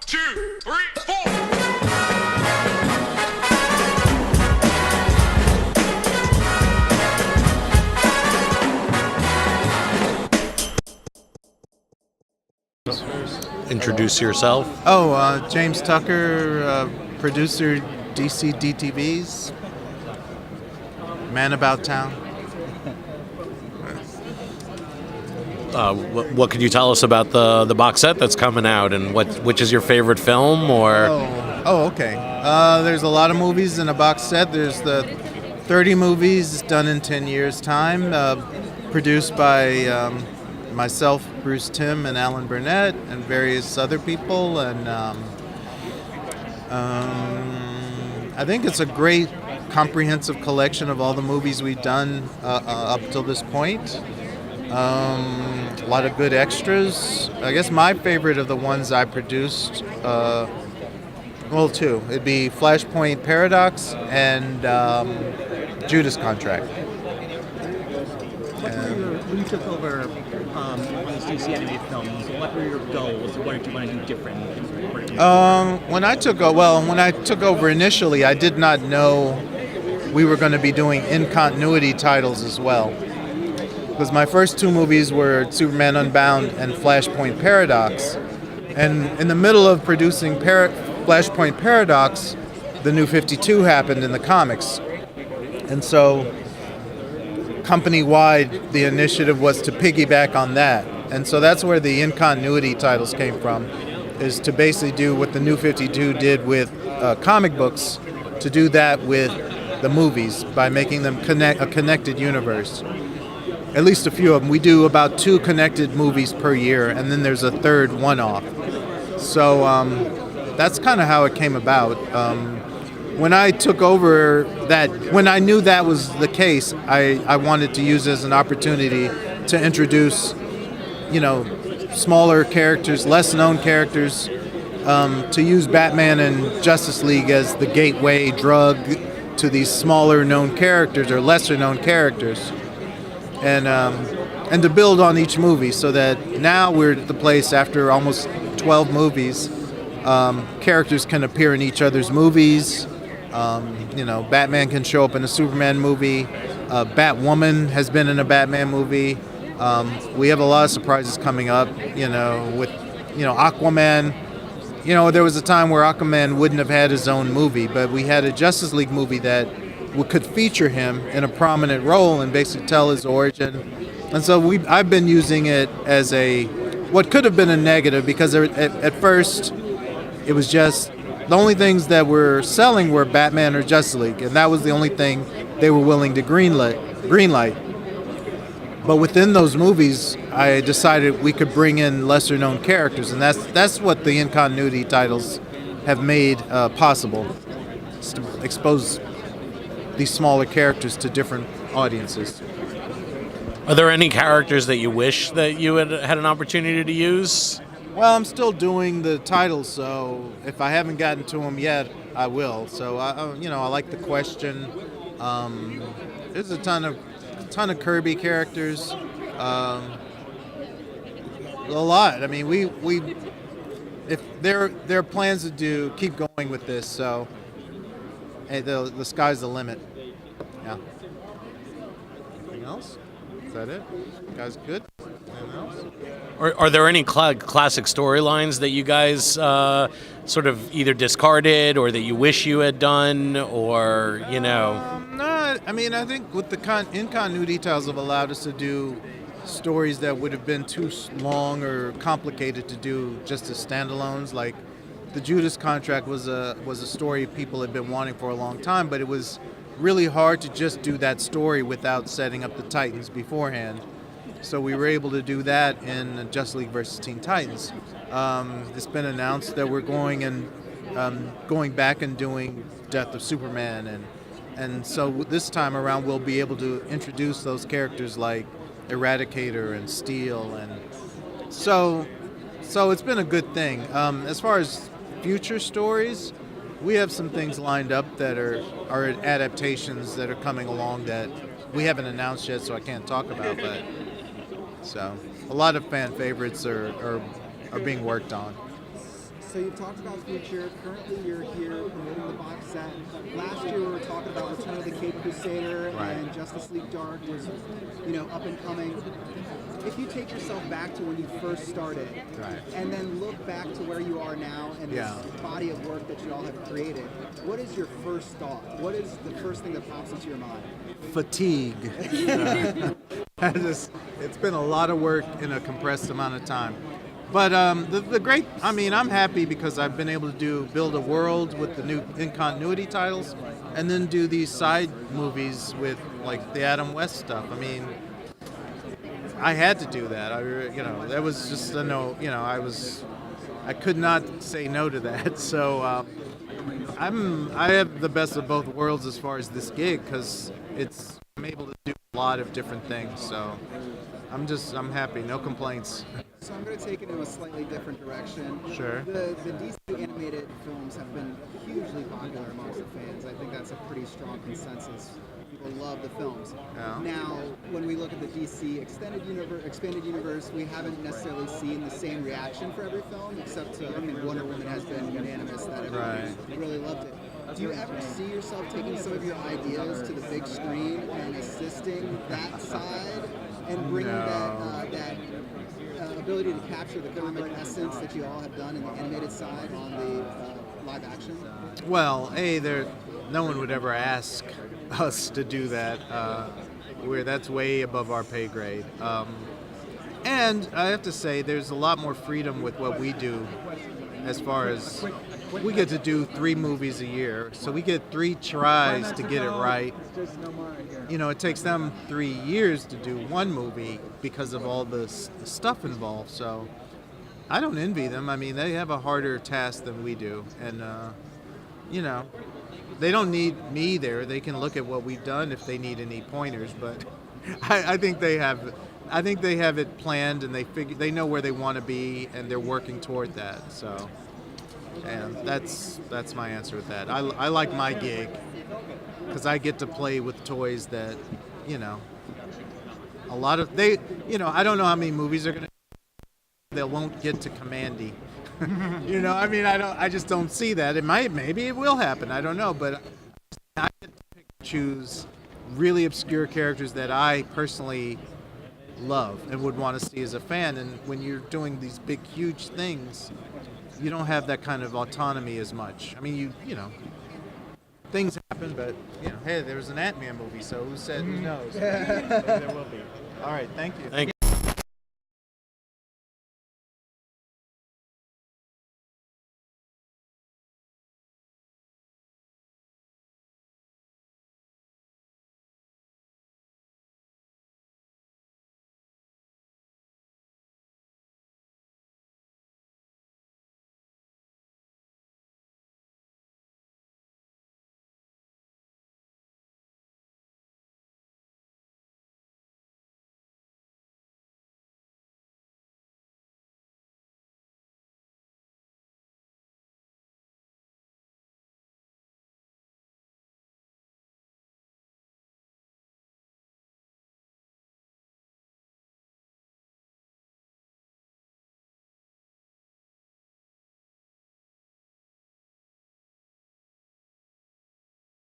2, 3, 4. Introduce yourself. James Tucker, producer, DC DTVs, man about town. What could you tell us about the box set that's coming out, and which is your favorite film? Or Okay. There's a lot of movies in a box set. There's the 30 movies done in 10 years' time, produced by myself, Bruce Timm, and Alan Burnett, and various other people. And I think it's a great comprehensive collection of all the movies we've done up till this point. A lot of good extras. I guess my favorite of the ones I produced, two. It'd be Flashpoint Paradox and Judas Contract. When you took over on these DC animated films, what were your goals? What did you want to do different? When I took over initially, I did not know we were going to be doing in-continuity titles as well. Because my first two movies were Superman Unbound and Flashpoint Paradox. And in the middle of producing Flashpoint Paradox, the New 52 happened in the comics. And so, company-wide, the initiative was to piggyback on that. And so that's where the in-continuity titles came from, is to basically do what the New 52 did with comic books, to do that with the movies by making them a connected universe. At least a few of them. We do about 2 connected movies per year, and then there's a third one-off. So that's kind of how it came about. When I took over when I knew that was the case, I wanted to use it as an opportunity to introduce, smaller characters, less-known characters, to use Batman and Justice League as the gateway drug to these smaller-known characters or lesser-known characters. And to build on each movie, so that now we're at the place after almost 12 movies, characters can appear in each other's movies. Batman can show up in a Superman movie. Batwoman has been in a Batman movie. We have a lot of surprises coming up, with Aquaman. There was a time where Aquaman wouldn't have had his own movie, but we had a Justice League movie that could feature him in a prominent role and basically tell his origin. And so I've been using it as what could have been a negative, because at first it was just the only things that were selling were Batman or Justice League, and that was the only thing they were willing to greenlight. But within those movies, I decided we could bring in lesser known characters, and that's what the in-continuity titles have made possible, is to expose these smaller characters to different audiences. Are there any characters that you wish that you had an opportunity to use? Well, I'm still doing the titles, so if I haven't gotten to them yet, I will. So I like the question. There's a ton of Kirby characters. A lot. I mean, we if there are plans to keep going with this, so hey, the sky's the limit. Yeah. Anything else? Is that it? You guys good? Anything else? Are there any classic storylines that you guys sort of either discarded or that you wish you had done, or No, I mean, I think with the in-continuity titles have allowed us to do stories that would have been too long or complicated to do just as standalones. Like the Judas Contract was a story people had been wanting for a long time, but it was really hard to just do that story without setting up the Titans beforehand. So we were able to do that in Justice League vs. Teen Titans. It's been announced that we're going back and doing Death of Superman, and so this time around we'll be able to introduce those characters like Eradicator and Steel, and so it's been a good thing. As far as future stories, we have some things lined up that are adaptations that are coming along that we haven't announced yet, so I can't talk about. But so a lot of fan favorites are being worked on. So you've talked about future. Currently, you're here promoting the box set. Last year, we were talking about Return of the Caped Crusader and Justice League Dark was, up and coming. If you take yourself back to when you first started, and then look back to where you are now and this body of work that you all have created, what is your first thought? What is the first thing that pops into your mind? Fatigue. It's been a lot of work in a compressed amount of time. But the great, I'm happy because I've been able to build a world with the new in continuity titles, and then do these side movies with like the Adam West stuff. I had to do that. That was just a no. I could not say no to that. So I have the best of both worlds as far as this gig because I'm able to do a lot of different things. So I'm happy. No complaints. So I'm going to take it in a slightly different direction. Sure. The DC animated films have been hugely popular amongst the fans. I think that's a pretty strong consensus. People love the films. Yeah. Now, when we look at the DC expanded universe, we haven't necessarily seen the same reaction for every film, except Wonder Woman has been unanimous that everyone really loved it. Do you ever see yourself taking some of your ideas to the big screen and assisting that side and bringing that ability to capture the comic essence that you all have done in the animated side on the live action? Well, no one would ever ask us to do that. That's way above our pay grade. And I have to say, there's a lot more freedom with what we do, as far as we get to do 3 movies a year, so we get 3 tries to get it right. It takes them 3 years to do 1 movie because of all the stuff involved. So I don't envy them. They have a harder task than we do, and they don't need me there. They can look at what we've done if they need any pointers. But I think they have. I think they have it planned, and they know where they want to be, and they're working toward that. So, and that's my answer with that. I like my gig because I get to play with toys that, a lot of I don't know how many movies are gonna. They won't get to Commandy. I just don't see that. Maybe it will happen. I don't know, but I get to pick and choose really obscure characters that I personally love and would want to see as a fan. And when you're doing these big, huge things, you don't have that kind of autonomy as much. Things happen, but hey, there was an Ant-Man movie, so who knows? Maybe there will be. All right, thank you. Thank you.